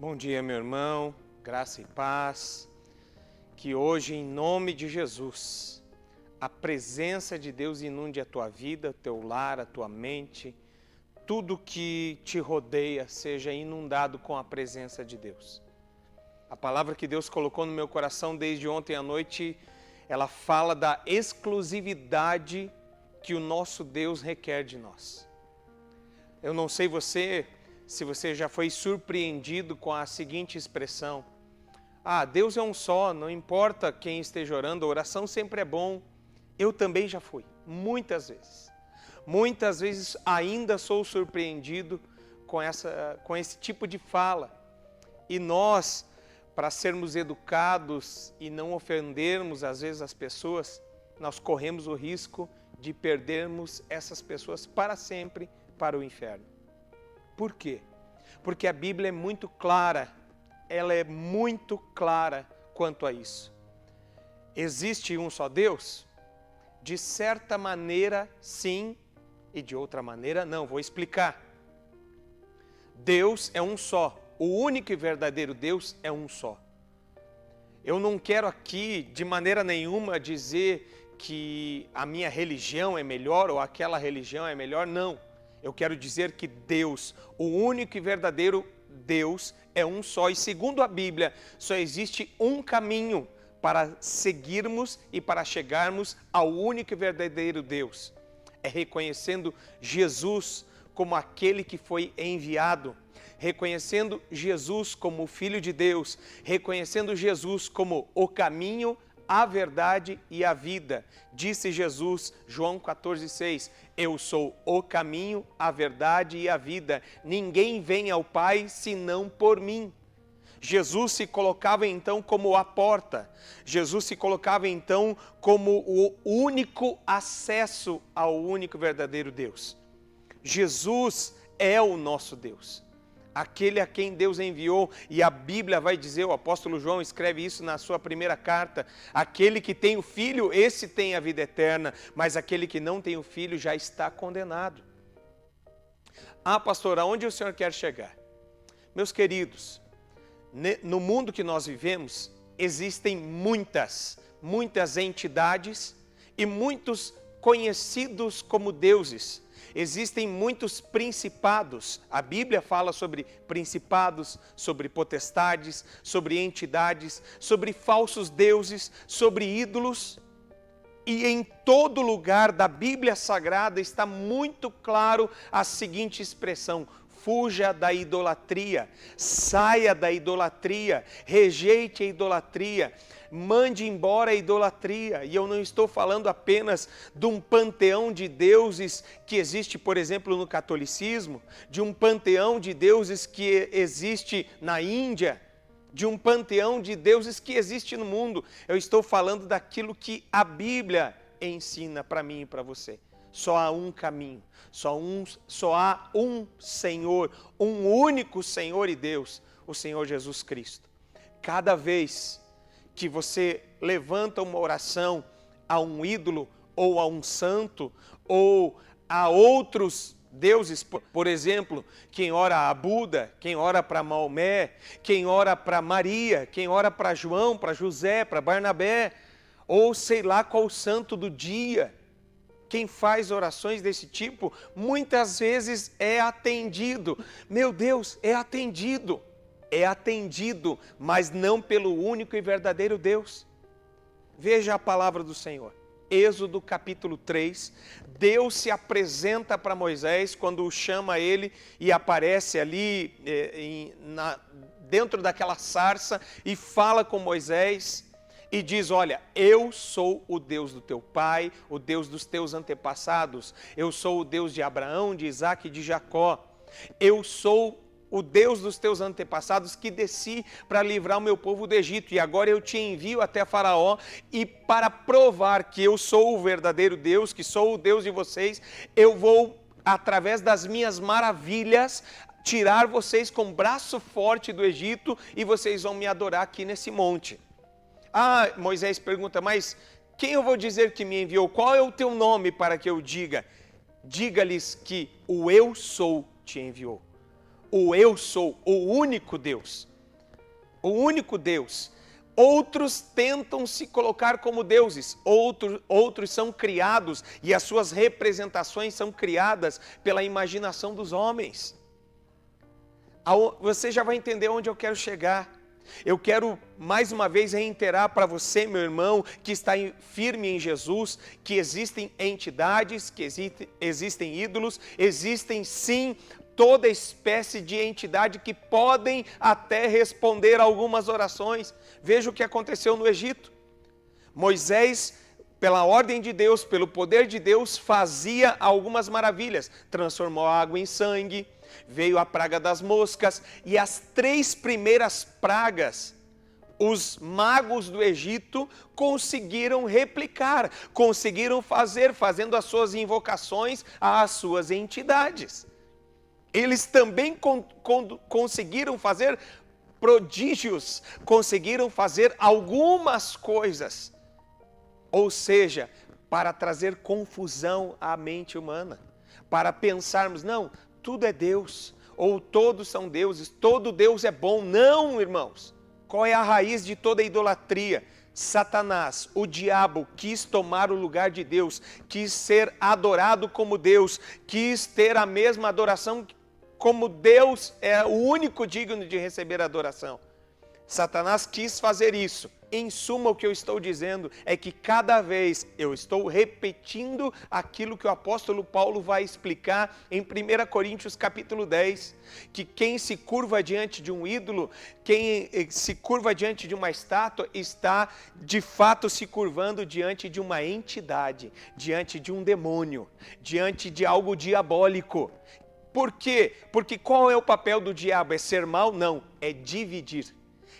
Bom dia, meu irmão, graça e paz, que hoje, em nome de Jesus, a presença de Deus inunde a tua vida, o teu lar, a tua mente, tudo que te rodeia seja inundado com a presença de Deus. A palavra que Deus colocou no meu coração desde ontem à noite, ela fala da exclusividade que o nosso Deus requer de nós. Eu não sei se você já foi surpreendido com a seguinte expressão: Deus é um só, não importa quem esteja orando, a oração sempre é bom. Eu também já fui, muitas vezes. Muitas vezes ainda sou surpreendido com esse tipo de fala. E nós, para sermos educados e não ofendermos às vezes as pessoas, nós corremos o risco de perdermos essas pessoas para sempre para o inferno. Por quê? Porque a Bíblia é muito clara, ela é muito clara quanto a isso. Existe um só Deus? De certa maneira, sim, e de outra maneira, não. Vou explicar. Deus é um só. O único e verdadeiro Deus é um só. Eu não quero aqui, de maneira nenhuma, dizer que a minha religião é melhor ou aquela religião é melhor, não. Eu quero dizer que Deus, o único e verdadeiro Deus, é um só. E segundo a Bíblia, só existe um caminho para seguirmos e para chegarmos ao único e verdadeiro Deus. É reconhecendo Jesus como aquele que foi enviado, reconhecendo Jesus como o Filho de Deus, reconhecendo Jesus como o caminho, a verdade e a vida. Disse Jesus, João 14,6, eu sou o caminho, a verdade e a vida. Ninguém vem ao Pai senão por mim. Jesus se colocava então como a porta. Jesus se colocava então como o único acesso ao único verdadeiro Deus. Jesus é o nosso Deus, aquele a quem Deus enviou, e a Bíblia vai dizer, o apóstolo João escreve isso na sua primeira carta, aquele que tem o Filho, esse tem a vida eterna, mas aquele que não tem o Filho já está condenado. Pastor, aonde o senhor quer chegar? Meus queridos, no mundo que nós vivemos, existem muitas entidades e muitos conhecidos como deuses. Existem muitos principados. A Bíblia fala sobre principados, sobre potestades, sobre entidades, sobre falsos deuses, sobre ídolos. E em todo lugar da Bíblia Sagrada está muito claro a seguinte expressão: fuja da idolatria, saia da idolatria, rejeite a idolatria, mande embora a idolatria. E eu não estou falando apenas de um panteão de deuses que existe, por exemplo, no catolicismo, de um panteão de deuses que existe na Índia, de um panteão de deuses que existe no mundo. Eu estou falando daquilo que a Bíblia ensina para mim e para você. Só há um caminho, só há um Senhor, um único Senhor e Deus, o Senhor Jesus Cristo. Cada vez que você levanta uma oração a um ídolo, ou a um santo, ou a outros deuses, por exemplo, quem ora a Buda, quem ora para Maomé, quem ora para Maria, quem ora para João, para José, para Barnabé, ou sei lá qual santo do dia, quem faz orações desse tipo, muitas vezes é atendido. Meu Deus, é atendido, mas não pelo único e verdadeiro Deus. Veja a palavra do Senhor. Êxodo capítulo 3, Deus se apresenta para Moisés quando chama ele e aparece ali dentro daquela sarça e fala com Moisés. E diz, olha, eu sou o Deus do teu pai, o Deus dos teus antepassados. Eu sou o Deus de Abraão, de Isaque e de Jacó. Eu sou o Deus dos teus antepassados que desci para livrar o meu povo do Egito. E agora eu te envio até Faraó e para provar que eu sou o verdadeiro Deus, que sou o Deus de vocês, eu vou, através das minhas maravilhas, tirar vocês com braço forte do Egito e vocês vão me adorar aqui nesse monte. Moisés pergunta, mas quem eu vou dizer que me enviou? Qual é o teu nome para que eu diga? Diga-lhes que o eu sou te enviou. O eu sou, o único Deus. o único Deus. Outros tentam se colocar como deuses, outros são criados e as suas representações são criadas pela imaginação dos homens. Você já vai entender onde eu quero chegar. Eu quero mais uma vez reiterar para você, meu irmão, que está firme em Jesus, que existem entidades, que existem ídolos, existem sim toda espécie de entidade que podem até responder a algumas orações. Veja o que aconteceu no Egito. Moisés, pela ordem de Deus, pelo poder de Deus, fazia algumas maravilhas. Transformou a água em sangue, veio a praga das moscas, e as 3 primeiras pragas, os magos do Egito conseguiram replicar, conseguiram fazer, fazendo as suas invocações às suas entidades. Eles também conseguiram fazer prodígios, conseguiram fazer algumas coisas, ou seja, para trazer confusão à mente humana, para pensarmos, não, tudo é Deus, ou todos são deuses, todo Deus é bom. Não, irmãos. Qual é a raiz de toda idolatria? Satanás, o diabo, quis tomar o lugar de Deus, quis ser adorado como Deus, quis ter a mesma adoração como Deus é o único digno de receber adoração. Satanás quis fazer isso. Em suma, o que eu estou dizendo é que cada vez eu estou repetindo aquilo que o apóstolo Paulo vai explicar em 1 Coríntios capítulo 10, que quem se curva diante de um ídolo, quem se curva diante de uma estátua, está de fato se curvando diante de uma entidade, diante de um demônio, diante de algo diabólico. Por quê? Porque qual é o papel do diabo? É ser mal? Não, é dividir,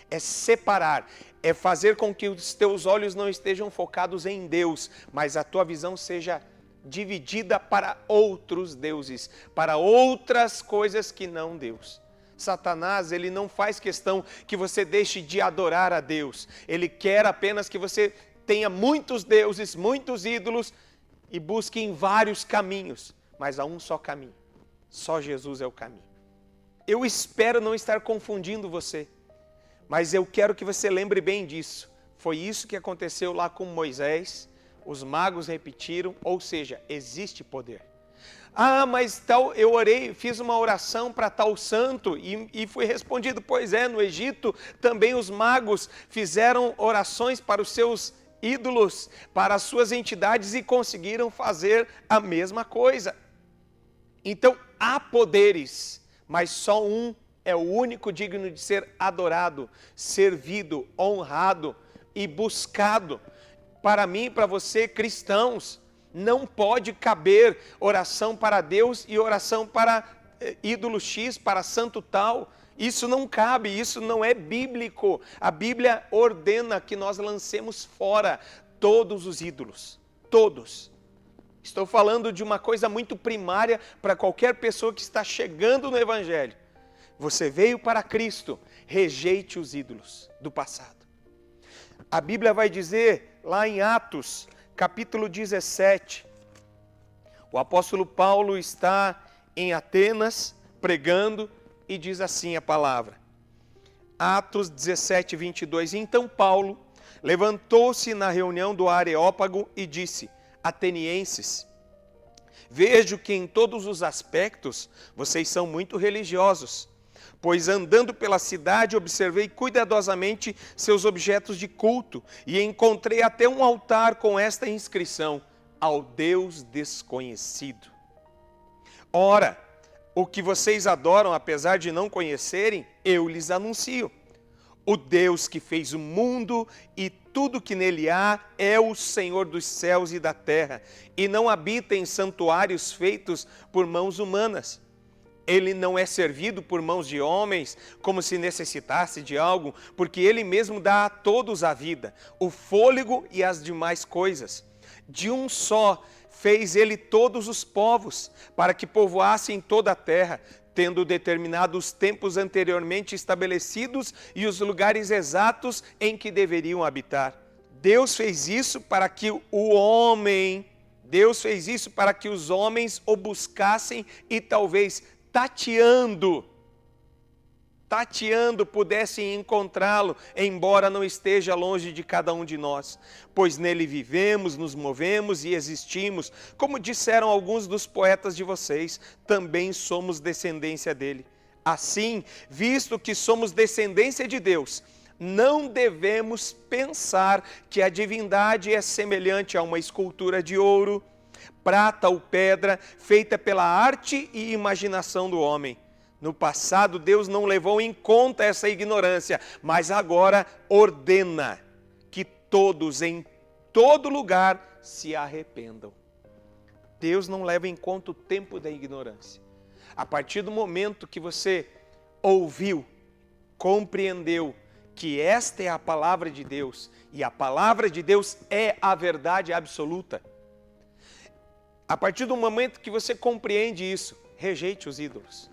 é separar, é fazer com que os teus olhos não estejam focados em Deus, mas a tua visão seja dividida para outros deuses, para outras coisas que não Deus. Satanás, ele não faz questão que você deixe de adorar a Deus, ele quer apenas que você tenha muitos deuses, muitos ídolos e busque em vários caminhos, mas há um só caminho, só Jesus é o caminho. Eu espero não estar confundindo você, mas eu quero que você lembre bem disso. Foi isso que aconteceu lá com Moisés, os magos repetiram, ou seja, existe poder. Ah, mas tal, eu orei, fiz uma oração para tal santo e foi respondido. Pois é, no Egito também os magos fizeram orações para os seus ídolos, para as suas entidades e conseguiram fazer a mesma coisa. Então há poderes, mas só um é o único digno de ser adorado, servido, honrado e buscado. Para mim e para você, cristãos, não pode caber oração para Deus e oração para ídolo X, para santo tal. Isso não cabe, isso não é bíblico. A Bíblia ordena que nós lancemos fora todos os ídolos, todos. Estou falando de uma coisa muito primária para qualquer pessoa que está chegando no Evangelho. Você veio para Cristo, rejeite os ídolos do passado. A Bíblia vai dizer lá em Atos, capítulo 17, o apóstolo Paulo está em Atenas pregando e diz assim a palavra. Atos 17, 22. Então Paulo levantou-se na reunião do Areópago e disse: Atenienses, vejo que em todos os aspectos vocês são muito religiosos, pois andando pela cidade observei cuidadosamente seus objetos de culto e encontrei até um altar com esta inscrição: ao Deus desconhecido. Ora, o que vocês adoram, apesar de não conhecerem, eu lhes anuncio. O Deus que fez o mundo e tudo que nele há é o Senhor dos céus e da terra, e não habita em santuários feitos por mãos humanas. Ele não é servido por mãos de homens, como se necessitasse de algo, porque ele mesmo dá a todos a vida, o fôlego e as demais coisas. De um só fez ele todos os povos, para que povoassem toda a terra, tendo determinado os tempos anteriormente estabelecidos e os lugares exatos em que deveriam habitar. Deus fez isso para que os homens o buscassem e talvez tateando tateando, pudessem encontrá-lo, embora não esteja longe de cada um de nós. Pois nele vivemos, nos movemos e existimos. Como disseram alguns dos poetas de vocês, também somos descendência dele. Assim, visto que somos descendência de Deus, não devemos pensar que a divindade é semelhante a uma escultura de ouro, prata ou pedra, feita pela arte e imaginação do homem. No passado, Deus não levou em conta essa ignorância, mas agora ordena que todos, em todo lugar, se arrependam. Deus não leva em conta o tempo da ignorância. A partir do momento que você ouviu, compreendeu que esta é a palavra de Deus, e a palavra de Deus é a verdade absoluta. A partir do momento que você compreende isso, rejeite os ídolos.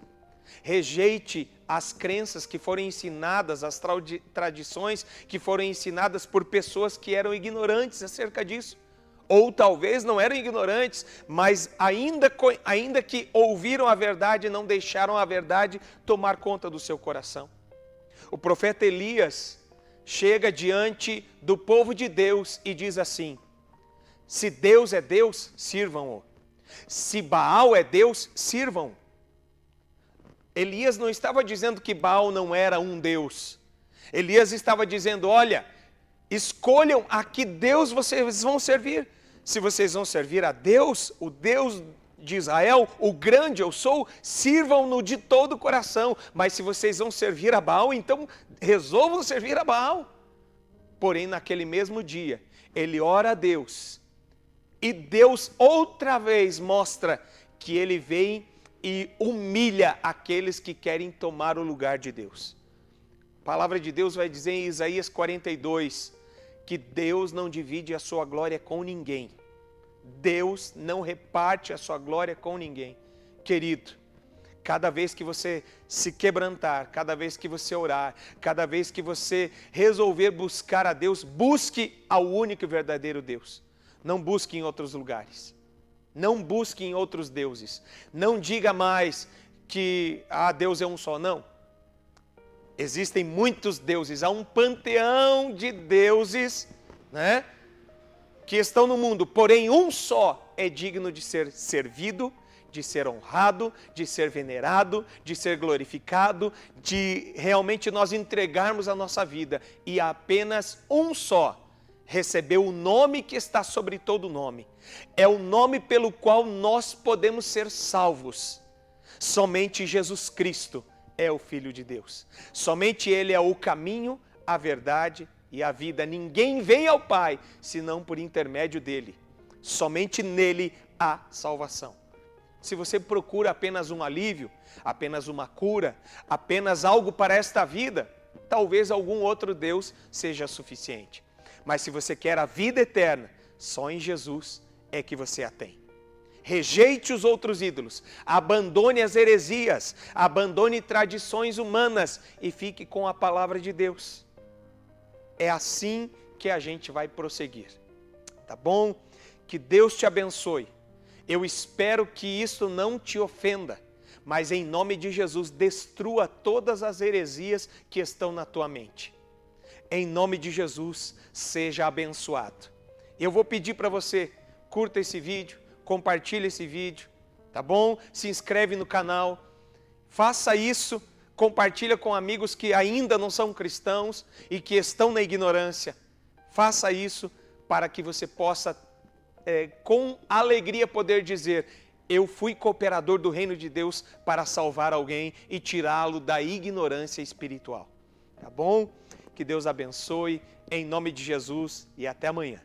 Rejeite as crenças que foram ensinadas, as tradições que foram ensinadas por pessoas que eram ignorantes acerca disso. Ou talvez não eram ignorantes, mas ainda que ouviram a verdade, não deixaram a verdade tomar conta do seu coração. O profeta Elias chega diante do povo de Deus e diz assim: se Deus é Deus, sirvam-o. Se Baal é Deus, sirvam-o. Elias não estava dizendo que Baal não era um Deus. Elias estava dizendo: olha, escolham a que Deus vocês vão servir. Se vocês vão servir a Deus, o Deus de Israel, o grande eu sou, sirvam-no de todo o coração. Mas se vocês vão servir a Baal, então resolvam servir a Baal. Porém, naquele mesmo dia, ele ora a Deus. E Deus outra vez mostra que ele vem e humilha aqueles que querem tomar o lugar de Deus. A palavra de Deus vai dizer em Isaías 42, que Deus não divide a sua glória com ninguém. Deus não reparte a sua glória com ninguém. Querido, cada vez que você se quebrantar, cada vez que você orar, cada vez que você resolver buscar a Deus, busque ao único e verdadeiro Deus. Não busque em outros lugares. Não busque em outros deuses. Não diga mais que Deus é um só, não. Existem muitos deuses, há um panteão de deuses, né, que estão no mundo, porém um só é digno de ser servido, de ser honrado, de ser venerado, de ser glorificado, de realmente nós entregarmos a nossa vida. E apenas um só recebeu o nome que está sobre todo nome. É o nome pelo qual nós podemos ser salvos. Somente Jesus Cristo é o Filho de Deus. Somente Ele é o caminho, a verdade e a vida. Ninguém vem ao Pai, senão por intermédio dEle. Somente nele há salvação. Se você procura apenas um alívio, apenas uma cura, apenas algo para esta vida, talvez algum outro Deus seja suficiente. Mas se você quer a vida eterna, só em Jesus é que você a tem. Rejeite os outros ídolos, abandone as heresias, abandone tradições humanas e fique com a palavra de Deus. É assim que a gente vai prosseguir. Tá bom? Que Deus te abençoe. Eu espero que isso não te ofenda, mas em nome de Jesus, destrua todas as heresias que estão na tua mente. Em nome de Jesus, seja abençoado. Eu vou pedir para você, curta esse vídeo, compartilhe esse vídeo, tá bom? Se inscreve no canal, faça isso, compartilha com amigos que ainda não são cristãos e que estão na ignorância. Faça isso para que você possa, com alegria, poder dizer: eu fui cooperador do reino de Deus para salvar alguém e tirá-lo da ignorância espiritual. Tá bom? Que Deus abençoe, em nome de Jesus, e até amanhã.